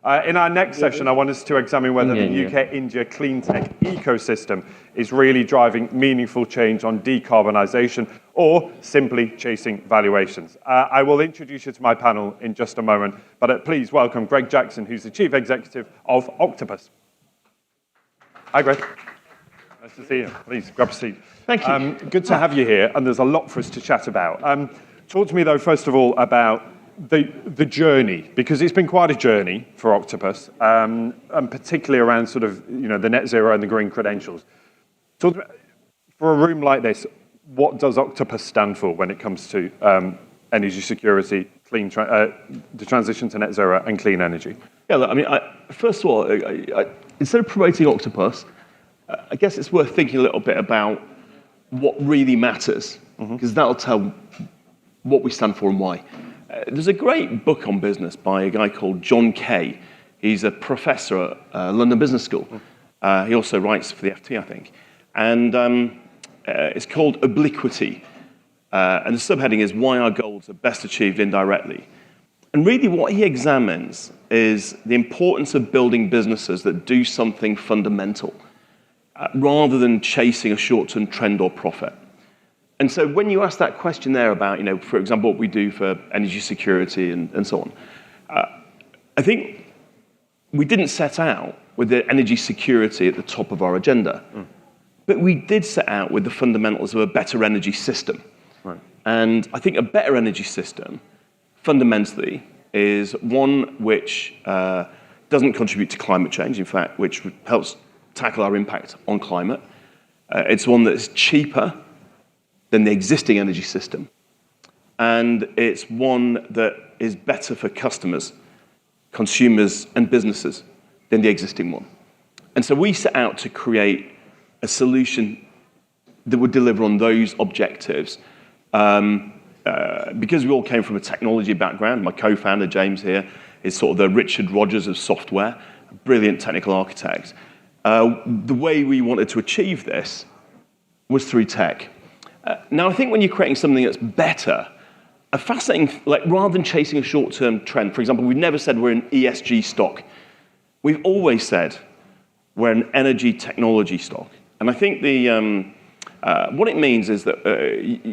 In our next session, I want us to examine whether the UK-India clean tech ecosystem is really driving meaningful change on decarbonisation or simply chasing valuations. I will introduce you to my panel in just a moment, but please welcome Greg Jackson, who's the Chief Executive of Octopus. Hi, Greg. Nice to see you. Please, grab a seat. Thank you. Good to have you here, and there's a lot for us to chat about. Talk to me, though, first of all, about the journey, because it's been quite a journey for Octopus, and particularly around sort of, the net zero and the green credentials. Talk to me, for a room like this, what does Octopus stand for when it comes to energy security, the transition to net zero and clean energy? Yeah, look, I mean, first of all, instead of promoting Octopus, I guess it's worth thinking a little bit about what really matters, because that'll tell what we stand for and why. There's a great book on business by a guy called John Kay. He's a professor at London Business School. He also writes for the FT, I think. And it's called Obliquity. And the subheading is Why Our Goals Are Best Achieved Indirectly. And really what he examines is the importance of building businesses that do something fundamental, rather than chasing a short-term trend or profit. And so when you ask that question there about, for example, what we do for energy security and so on, I think we didn't set out with the energy security at the top of our agenda, but we did set out with the fundamentals of a better energy system. Right. And I think a better energy system, fundamentally, is one which doesn't contribute to climate change, in fact, which helps tackle our impact on climate. It's one that's cheaper than the existing energy system. And it's one that is better for customers, consumers, and businesses than the existing one. And so we set out to create a solution that would deliver on those objectives. Because we all came from a technology background, my co-founder, James here, is sort of the Richard Rogers of software, a brilliant technical architect. The way we wanted to achieve this was through tech. Now, I think when you're creating something that's better, a fascinating, rather than chasing a short-term trend, for example, we've never said we're an ESG stock. We've always said we're an energy technology stock. And I think what it means is that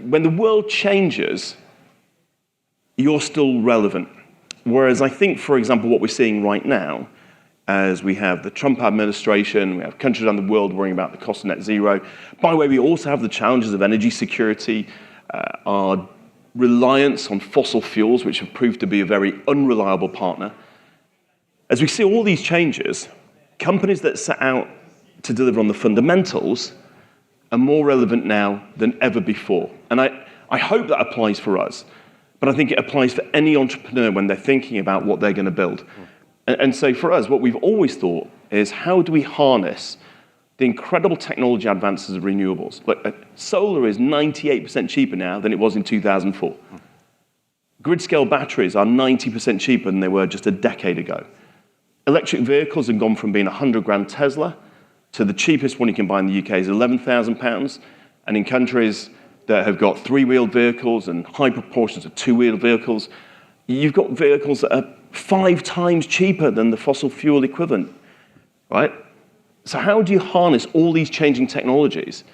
when the world changes, you're still relevant. Whereas I think, for example, what we're seeing right now, as we have the Trump administration, we have countries around the world worrying about the cost of net zero. By the way, we also have the challenges of energy security, our reliance on fossil fuels, which have proved to be a very unreliable partner. As we see all these changes, companies that set out to deliver on the fundamentals are more relevant now than ever before. And I hope that applies for us, but I think it applies for any entrepreneur when they're thinking about what they're going to build. And so for us, what we've always thought is how do we harness the incredible technology advances of renewables? Solar is 98% cheaper now than it was in 2004. Grid-scale batteries are 90% cheaper than they were just a decade ago. Electric vehicles have gone from being a 100 grand Tesla to the cheapest one you can buy in the UK is £11,000. And in countries that have got three-wheeled vehicles and high proportions of two-wheeled vehicles, you've got vehicles that are 5 times cheaper than the fossil fuel equivalent, right? So how do you harness all these changing technologies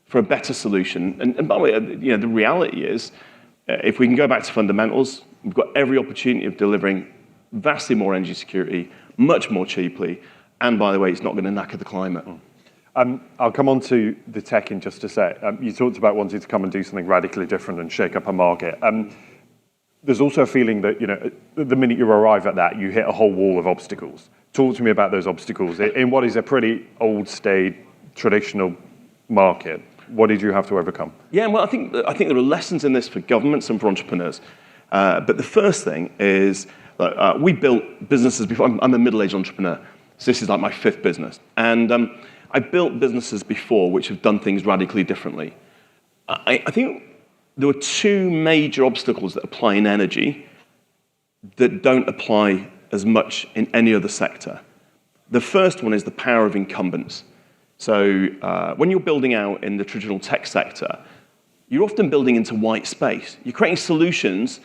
for a better solution? And by the way, the reality is, if we can go back to fundamentals, we've got every opportunity of delivering vastly more energy security, much more cheaply, and by the way, it's not going to knacker the climate. I'll come on to the tech in just a sec. You talked about wanting to come and do something radically different and shake up a market. There's also a feeling that, the minute you arrive at that, you hit a whole wall of obstacles. Talk to me about those obstacles. In what is a pretty old, staid, traditional market, what did you have to overcome? Yeah, well, I think there are lessons in this for governments and for entrepreneurs. But the first thing is, we built businesses before. I'm a middle-aged entrepreneur, so this is like my 5th business. And I built businesses before which have done things radically differently. I think there were 2 major obstacles that apply in energy that don't apply as much in any other sector. The first one is the power of incumbents. So when you're building out in the traditional tech sector, you're often building into white space. You're creating solutions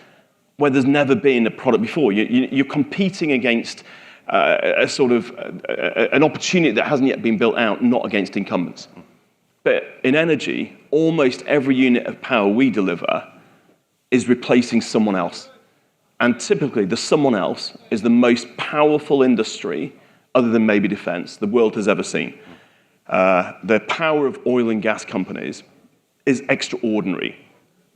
where there's never been a product before. You're competing against a sort of an opportunity that hasn't yet been built out, not against incumbents. But in energy, almost every unit of power we deliver is replacing someone else. And typically, the someone else is the most powerful industry, other than maybe defense, the world has ever seen. The power of oil and gas companies is extraordinary.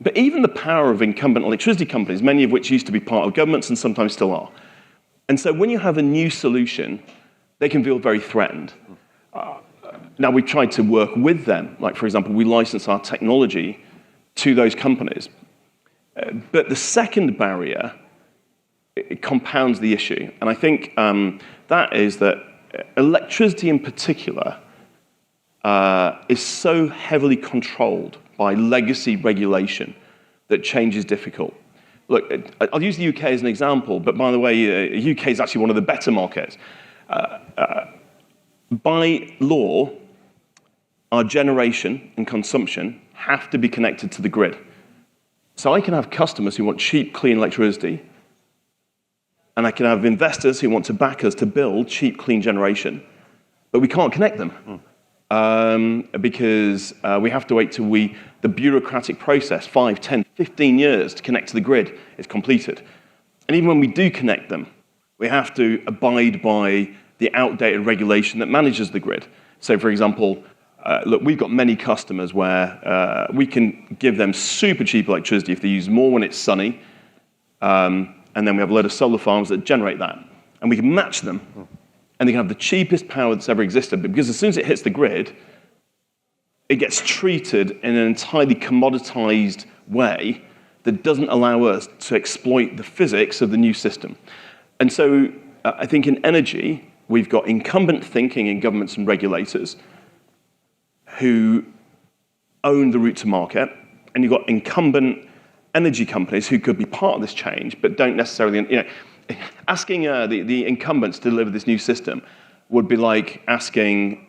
But even the power of incumbent electricity companies, many of which used to be part of governments and sometimes still are. And so when you have a new solution, they can feel very threatened. Now, we've tried to work with them. Like, for example, we license our technology to those companies. But the second barrier, it compounds the issue. And I think that is that electricity in particular is so heavily controlled by legacy regulation that change is difficult. Look, I'll use the UK as an example, but by the way, the UK is actually one of the better markets. By law, our generation and consumption have to be connected to the grid. So I can have customers who want cheap, clean electricity, and I can have investors who want to back us to build cheap, clean generation, but we can't connect them because we have to wait till the bureaucratic process, 5, 10, 15 years to connect to the grid is completed. And even when we do connect them, we have to abide by the outdated regulation that manages the grid. So, for example, look, we've got many customers where we can give them super cheap electricity if they use more when it's sunny, and then we have a load of solar farms that generate that. And we can match them, and they can have the cheapest power that's ever existed. But because as soon as it hits the grid, it gets treated in an entirely commoditized way that doesn't allow us to exploit the physics of the new system. And so I think in energy, we've got incumbent thinking in governments and regulators who own the route to market, and you've got incumbent energy companies who could be part of this change, but don't necessarily, asking the incumbents to deliver this new system would be like asking,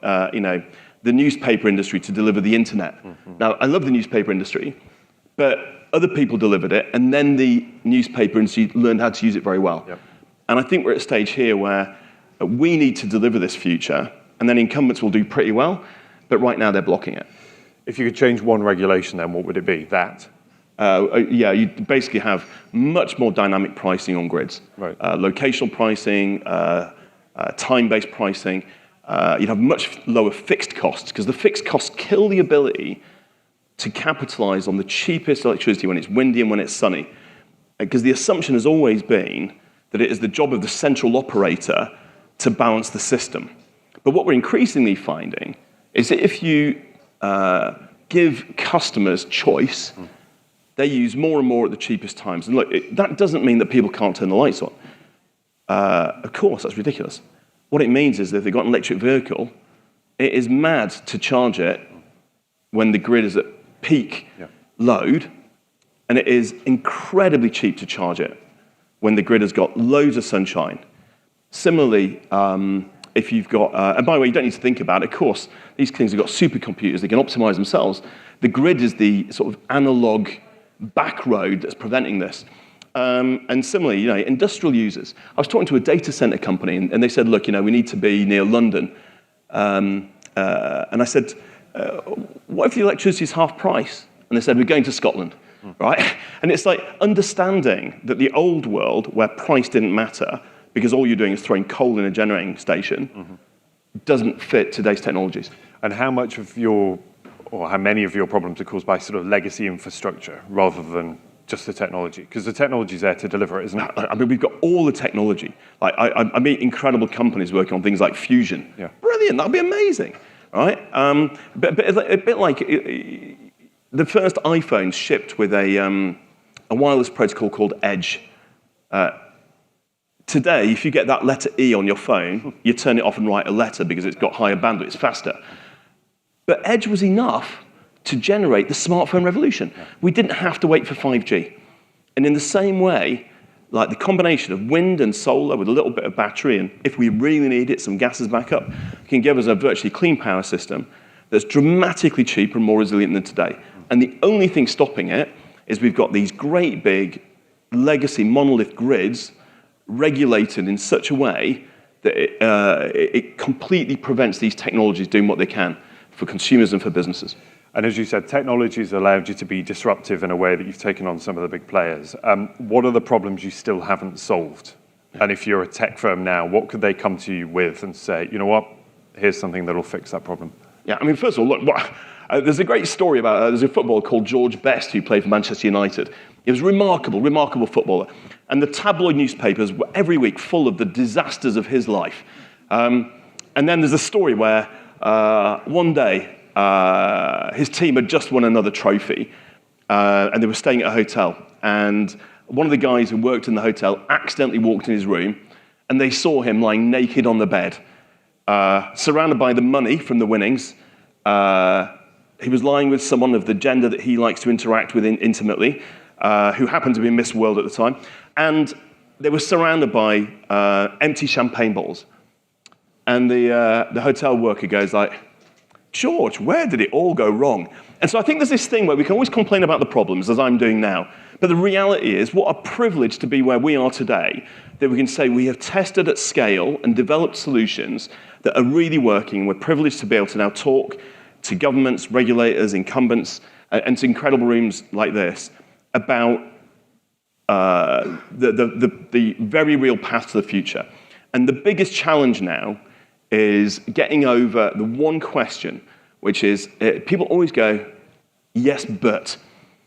the newspaper industry to deliver the internet. Now, I love the newspaper industry, but other people delivered it, and then the newspaper industry learned how to use it very well. Yep. And I think we're at a stage here where we need to deliver this future, and then incumbents will do pretty well, but right now they're blocking it. If you could change one regulation, then what would it be? That? You basically have much more dynamic pricing on grids. Right. Locational pricing, time-based pricing. You'd have much lower fixed costs, because the fixed costs kill the ability to capitalize on the cheapest electricity when it's windy and when it's sunny. Because the assumption has always been that it is the job of the central operator to balance the system. But what we're increasingly finding is that if you give customers choice, they use more and more at the cheapest times. And look, that doesn't mean that people can't turn the lights on. Of course, that's ridiculous. What it means is that if they've got an electric vehicle, it is mad to charge it when the grid is at peak load, and it is incredibly cheap to charge it when the grid has got loads of sunshine. Similarly, if you've got, and by the way, you don't need to think about it, of course, these things have got supercomputers, they can optimize themselves. The grid is the sort of analog back road that's preventing this. And similarly, industrial users. I was talking to a data center company, and they said, look, we need to be near London. And I said, what if the electricity is half price? And they said, we're going to Scotland, right? And it's like understanding that the old world, where price didn't matter, because all you're doing is throwing coal in a generating station, doesn't fit today's technologies. And how much of how many of your problems are caused by sort of legacy infrastructure rather than just the technology? Because the technology is there to deliver it, isn't it? I mean, we've got all the technology. Like, I meet incredible companies working on things like fusion. Yeah. Brilliant, that'd be amazing, right? But a bit like the first iPhone shipped with a wireless protocol called Edge. Today, if you get that letter E on your phone, you turn it off and write a letter because it's got higher bandwidth, it's faster. But Edge was enough to generate the smartphone revolution. We didn't have to wait for 5G. And in the same way, like the combination of wind and solar with a little bit of battery, and if we really need it, some gas as backup, can give us a virtually clean power system that's dramatically cheaper and more resilient than today. And the only thing stopping it is we've got these great big legacy monolith grids regulated in such a way that it completely prevents these technologies doing what they can for consumers and for businesses. And as you said, technology's allowed you to be disruptive in a way that you've taken on some of the big players. What are the problems you still haven't solved? And if you're a tech firm now, what could they come to you with and say, you know what, here's something that'll fix that problem? Yeah, I mean, first of all, look, there's a great story about, there's a footballer called George Best who played for Manchester United. He was a remarkable footballer. And the tabloid newspapers were every week full of the disasters of his life. And then there's a story where one day, his team had just won another trophy, and they were staying at a hotel. And one of the guys who worked in the hotel accidentally walked in his room, and they saw him lying naked on the bed, surrounded by the money from the winnings. He was lying with someone of the gender that he likes to interact with intimately, who happened to be Miss World at the time. And they were surrounded by empty champagne bottles. And the hotel worker goes like, George, where did it all go wrong? And so I think there's this thing where we can always complain about the problems, as I'm doing now. But the reality is, what a privilege to be where we are today, that we can say we have tested at scale and developed solutions that are really working. We're privileged to be able to now talk to governments, regulators, incumbents, and to incredible rooms like this about the very real path to the future. And the biggest challenge now is getting over the one question, which is people always go, yes, but.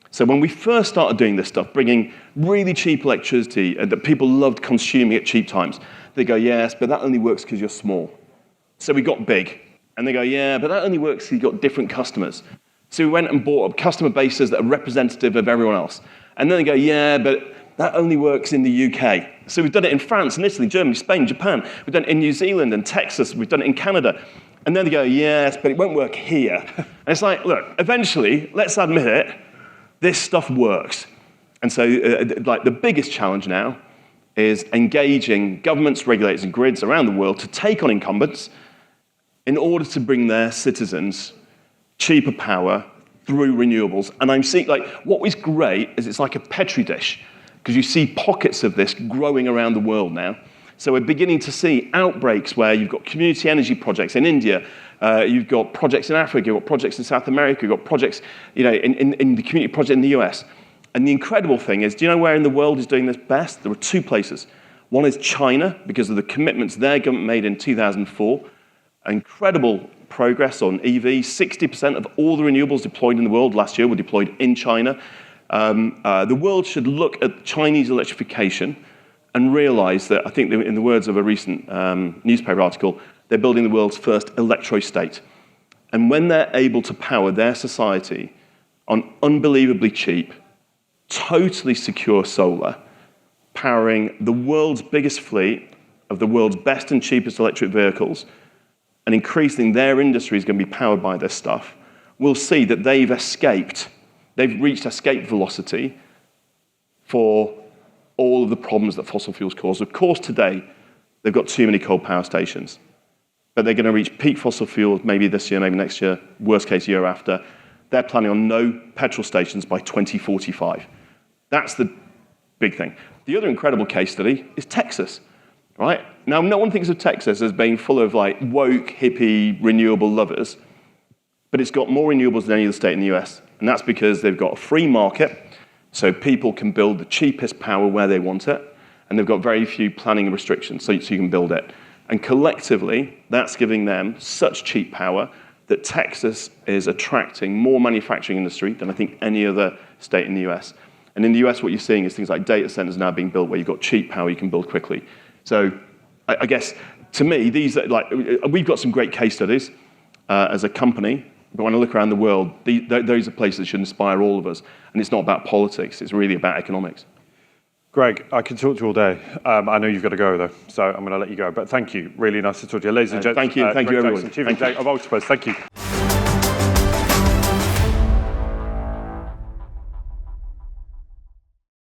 So when we first started doing this stuff, bringing really cheap electricity that people loved consuming at cheap times, they go, yes, but that only works because you're small. So we got big. And they go, yeah, but that only works because you've got different customers. So we went and bought up customer bases that are representative of everyone else. And then they go, yeah, but that only works in the UK. So we've done it in France and Italy, Germany, Spain, Japan. We've done it in New Zealand and Texas. We've done it in Canada. And then they go, yes, but it won't work here. And it's like, look, eventually, let's admit it, this stuff works. And so like the biggest challenge now is engaging governments, regulators, and grids around the world to take on incumbents in order to bring their citizens cheaper power through renewables. And I'm seeing, like, what is great is it's like a Petri dish, because you see pockets of this growing around the world now. So we're beginning to see outbreaks where you've got community energy projects in India, you've got projects in Africa, you've got projects in South America, you've got projects, in the community project in the US. And the incredible thing is, do you know where in the world is doing this best? There are two places. One is China, because of the commitments their government made in 2004. Incredible progress on EV. 60% of all the renewables deployed in the world last year were deployed in China. The world should look at Chinese electrification and realize that, I think in the words of a recent newspaper article, they're building the world's first electro-state. And when they're able to power their society on unbelievably cheap, totally secure solar, powering the world's biggest fleet of the world's best and cheapest electric vehicles, and increasing their industry is going to be powered by this stuff, we'll see that they've reached escape velocity for all of the problems that fossil fuels cause. Of course, today, they've got too many coal power stations, but they're going to reach peak fossil fuels maybe this year, maybe next year, worst case year after. They're planning on no petrol stations by 2045. That's the big thing. The other incredible case study is Texas, right? Now, no one thinks of Texas as being full of like woke, hippie, renewable lovers, but it's got more renewables than any other state in the US. And that's because they've got a free market, so people can build the cheapest power where they want it, and they've got very few planning restrictions, so you can build it. And collectively, that's giving them such cheap power that Texas is attracting more manufacturing industry than I think any other state in the US. And in the US, what you're seeing is things like data centers now being built where you've got cheap power you can build quickly. So I guess, to me, these are like, we've got some great case studies as a company, but when I look around the world, those are places that should inspire all of us. And it's not about politics, it's really about economics. Greg, I could talk to you all day. I know you've got to go, though, so I'm going to let you go. But thank you. Really nice to talk to you. Ladies and gentlemen, thank you, everyone. Chief Executive of Octopus. Thank you.